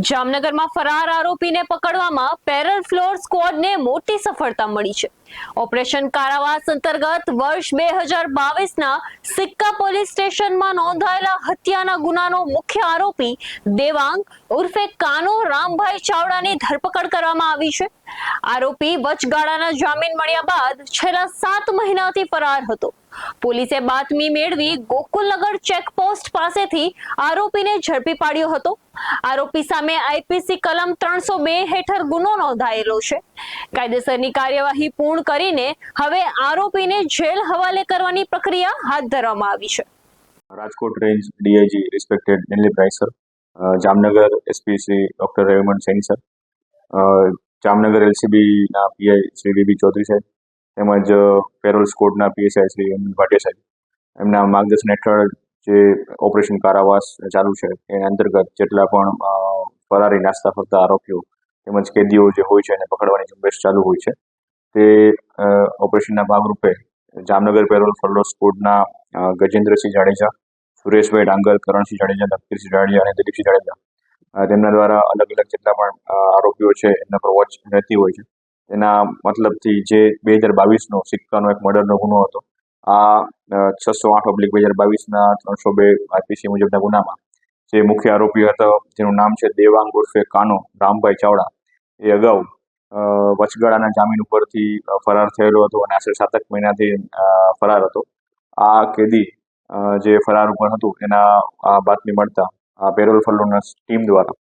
જામનગરમાં ફરાર આરોપીને પકડવામાં પેરલ ફ્લોર સ્ક્વોડને મોટી સફળતા મળી છે. ઓપરેશન કારાવાસ અંતર્ગત વર્ષ 2022ના સિક્કા પોલીસ સ્ટેશનમાં નોંધાયેલા હત્યાના ગુનાનો મુખ્ય આરોપી દેવાંગ ઉર્ફે કાનો રામભાઈ ચાવડાની ધરપકડ કરવામાં આવી છે. આરોપી વચગાળાના જામીન મળ્યા બાદ છેલ્લા 7 મહિનાથી ફરાર હતો. પોલીસે બાતમી મેળવી ગોકુલનગર ચેકપોસ્ટ પાસેથી આરોપીને ઝડપી પાડ્યો હતો. આરોપી સામે આઈપીસી કલમ 302 હેઠળ ગુનો નોંધાયેલો છે. કાયદેસરની કાર્યવાહી પૂર્ણ કરીને હવે આરોપીને જેલ હવાલે કરવાની પ્રક્રિયા હાથ ધરવામાં આવી છે. Rajkot range DIG respected Dilip Rai sir, Jamnagar SPC doctor રેવમન સૈની સર, જામનગર એલસીબીના પીઆઈ શ્રી બીબી ચૌધરી સાહેબ તેમજ પેરોલ સ્કોડના પીએસઆઈ શ્રી અનિલ ભાટિયા સાહેબ એમના માર્ગદર્શન હેઠળ જે ઓપરેશન કારાવાસ ચાલુ છે એ અંતર્ગત જેટલા પણ ફરારી નાસ્તા ફરતા આરોપીઓ તેમજ કેદીઓ જે હોય છે એને પકડવાની ઝુંબેશ ચાલુ હોય છે તે ઓપરેશનના ભાગરૂપે જામનગર પેરોલ ફરલો સ્કોડના ગજેન્દ્રસિંહ જાડેજા, સુરેશભાઈ ડાંગર, કરણસિંહ જાડેજા, નકીરસિંહ જાડેજા અને દિલીપસિંહ જાડેજા તેમના દ્વારા અલગ અલગ જેટલા પણ આરોપીઓ છે એના પર વોચ રહેતી હોય છે. એના મતલબથી જે 2022નો સિક્કાનો એક મર્ડરનો ગુનો હતો, આ 608/2022ના 302 આઈપીસી મુજબના ગુનામાં જે મુખ્ય આરોપી હતો જેનું નામ છે દેવાંગ ઉર્ફે કાનો રામભાઈ ચાવડા, એ અગાઉ વચગાળાના જામીન ઉપરથી ફરાર થયેલો હતો અને આશરે 7 મહિનાથી ફરાર હતો. આ કેદી જે ફરાર ઉપર હતું એના બાતમી મળતા પેરોલ ફરલોના ટીમ દ્વારા